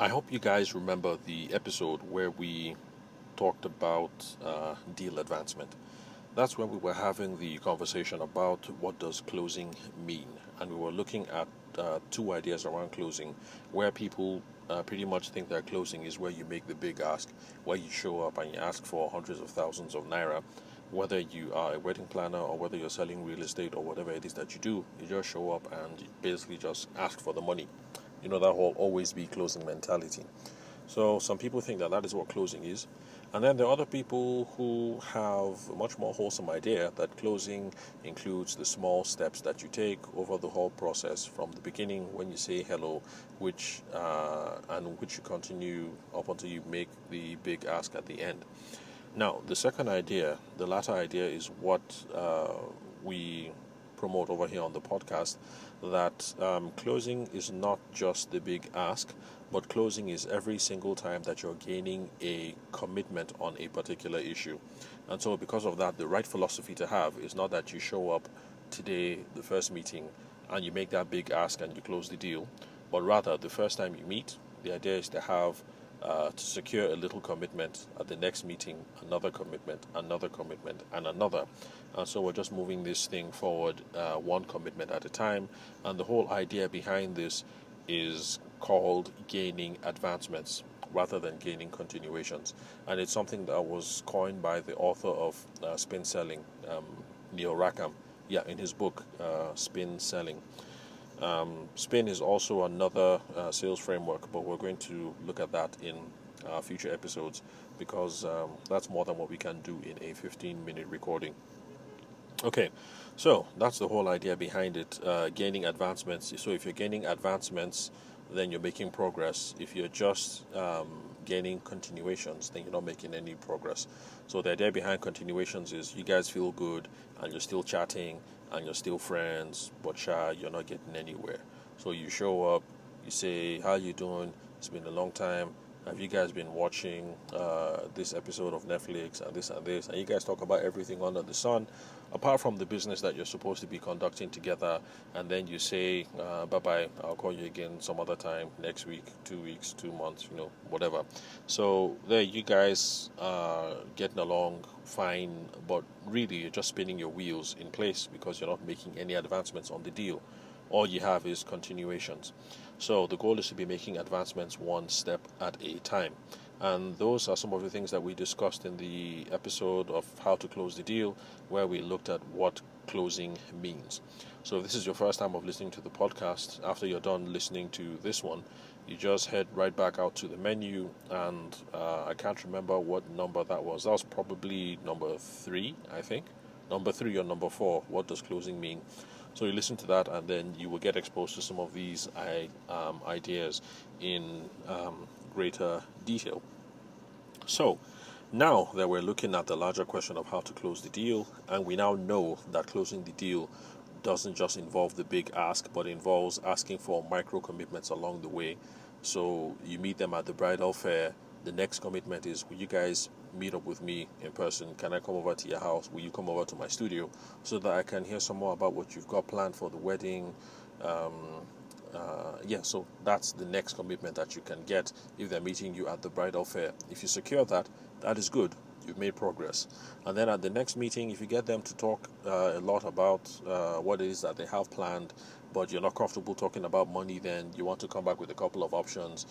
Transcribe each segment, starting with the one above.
I hope you guys remember the episode where we talked about deal advancement. That's when we were having the conversation about what does closing mean, and we were looking at two ideas around closing, where people pretty much think that closing is where you make the big ask, where you show up and you ask for hundreds of thousands of naira. Whether you are a wedding planner or whether you're selling real estate or whatever it is that you do, you just show up and you basically just ask for the money. You know, that whole always be closing mentality. So some people think that that is what closing is. And then there are other people who have a much more wholesome idea that closing includes the small steps that you take over the whole process from the beginning when you say hello, which you continue up until you make the big ask at the end. Now, the second idea, the latter idea, is what we promote over here on the podcast, that closing is not just the big ask, but closing is every single time that you're gaining a commitment on a particular issue. And so, because of that, the right philosophy to have is not that you show up today, the first meeting, and you make that big ask and you close the deal, but rather the first time you meet, the idea is to have to secure a little commitment at the next meeting, another commitment, and another. And so we're just moving this thing forward one commitment at a time. And the whole idea behind this is called gaining advancements rather than gaining continuations. And it's something that was coined by the author of Spin Selling, Neil Rackham, in his book, Spin Selling. Spin is also another sales framework, but we're going to look at that in future episodes because that's more than what we can do in a 15-minute recording. Okay, so that's the whole idea behind it, gaining advancements. So if you're gaining advancements, then you're making progress. If you're just gaining continuations, then you're not making any progress. So the idea behind continuations is you guys feel good and you're still chatting and you're still friends, but you're not getting anywhere. So you show up, you say, how you doing? It's been a long time. Have you guys been watching this episode of Netflix and this and this? And you guys talk about everything under the sun, apart from the business that you're supposed to be conducting together. And then you say, bye-bye, I'll call you again some other time, next week, 2 weeks, 2 months, whatever. So there you guys are getting along fine, but really you're just spinning your wheels in place because you're not making any advancements on the deal. All you have is continuations. So the goal is to be making advancements one step at a time. And those are some of the things that we discussed in the episode of How to Close the Deal, where we looked at what closing means. So if this is your first time of listening to the podcast, after you're done listening to this one, you just head right back out to the menu, and I can't remember what number that was. That was probably number 3, I think. Number 3 or number 4, what does closing mean? So you listen to that, and then you will get exposed to some of these ideas in greater detail. So now that we're looking at the larger question of how to close the deal, and we now know that closing the deal doesn't just involve the big ask, but involves asking for micro commitments along the way. So you meet them at the bridal fair. The next commitment is, will you guys meet up with me in person? Can I come over to your house? Will you come over to my studio so that I can hear some more about what you've got planned for the wedding? So that's the next commitment that you can get if they're meeting you at the bridal fair. If you secure that, that is good. You've made progress. And then at the next meeting, if you get them to talk a lot about what it is that they have planned, but you're not comfortable talking about money, then you want to come back with a couple of options.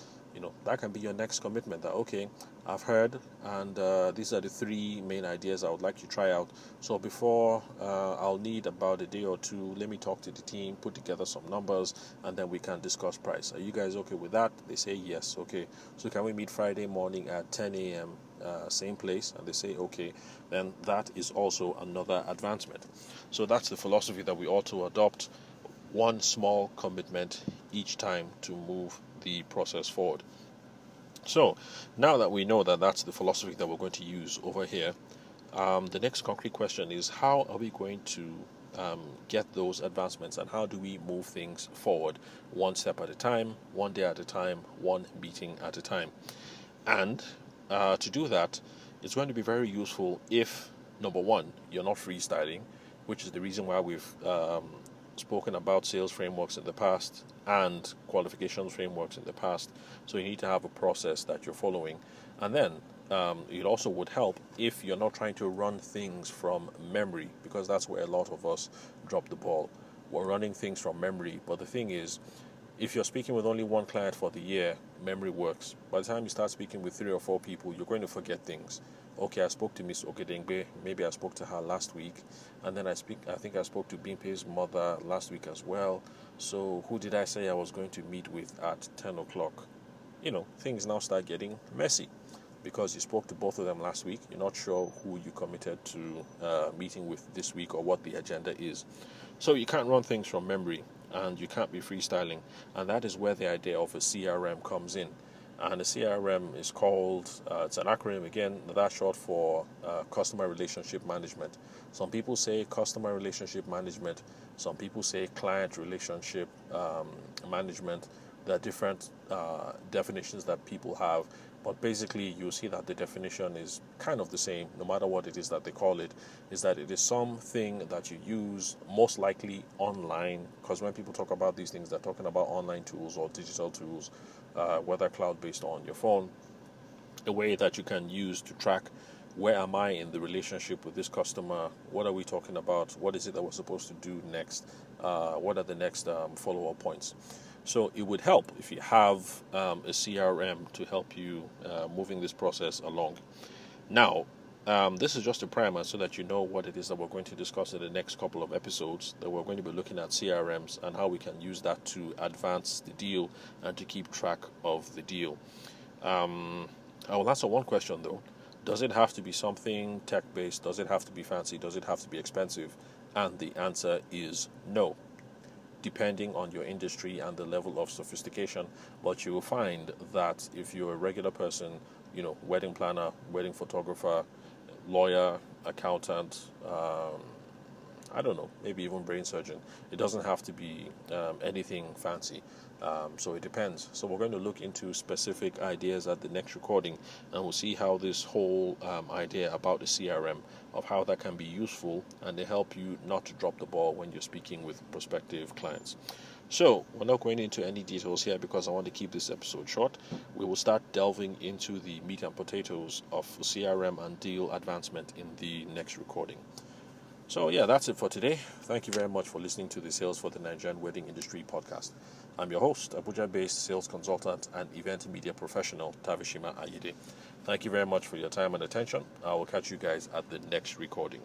That can be your next commitment, that, okay, I've heard, and these are the 3 main ideas I would like you to try out. So before, I'll need about a day or 2. Let me talk to the team, put together some numbers, and then we can discuss price. Are you guys okay with that? They say yes. Okay, so can we meet Friday morning at 10 a.m., same place? And they say okay. Then that is also another advancement. So that's the philosophy that we ought to adopt. One small commitment each time to move the process forward. So now that we know that that's the philosophy that we're going to use over here, the next concrete question is, how are we going to get those advancements, and how do we move things forward one step at a time, one day at a time, one meeting at a time? And to do that, it's going to be very useful if, number one, you're not freestyling, which is the reason why we've spoken about sales frameworks in the past and qualifications frameworks in the past. So you need to have a process that you're following. And then it also would help if you're not trying to run things from memory, because that's where a lot of us drop the ball. We're running things from memory, but the thing is, if you're speaking with only one client for the year, memory works. By the time you start speaking with 3 or 4 people, you're going to forget things. Okay, I spoke to Miss Okedengbe. Maybe I spoke to her last week, and then I think I spoke to Bimpe's mother last week as well. So who did I say I was going to meet with at 10 o'clock? Things now start getting messy because you spoke to both of them last week. You're not sure who you committed to meeting with this week or what the agenda is. So you can't run things from memory, and you can't be freestyling, and that is where the idea of a CRM comes in. And a CRM is called, it's an acronym again, that's short for Customer Relationship Management. Some people say Customer Relationship Management, some people say Client Relationship Management. There are different definitions that people have, but basically you see that the definition is kind of the same, no matter what it is that they call it, is that it is something that you use most likely online, because when people talk about these things, they're talking about online tools or digital tools, whether cloud-based or on your phone, a way that you can use to track where am I in the relationship with this customer, what are we talking about, what is it that we're supposed to do next, what are the next follow-up points. So it would help if you have a CRM to help you moving this process along. Now, this is just a primer so that you know what it is that we're going to discuss in the next couple of episodes, that we're going to be looking at CRMs and how we can use that to advance the deal and to keep track of the deal. I will answer one question though. Does it have to be something tech-based? Does it have to be fancy? Does it have to be expensive? And the answer is no, depending on your industry and the level of sophistication. But you will find that if you're a regular person, wedding planner, wedding photographer, lawyer, accountant, I don't know, maybe even brain surgeon, it doesn't have to be anything fancy. So it depends. So we're going to look into specific ideas at the next recording, and we'll see how this whole idea about the CRM, of how that can be useful and they help you not to drop the ball when you're speaking with prospective clients. So we're not going into any details here because I want to keep this episode short. We will start delving into the meat and potatoes of CRM and deal advancement in the next recording. So yeah, that's it for today. Thank you very much for listening to the Sales for the Nigerian Wedding Industry podcast. I'm your host, Abuja-based sales consultant and event media professional, Tavishima Ayide. Thank you very much for your time and attention. I will catch you guys at the next recording.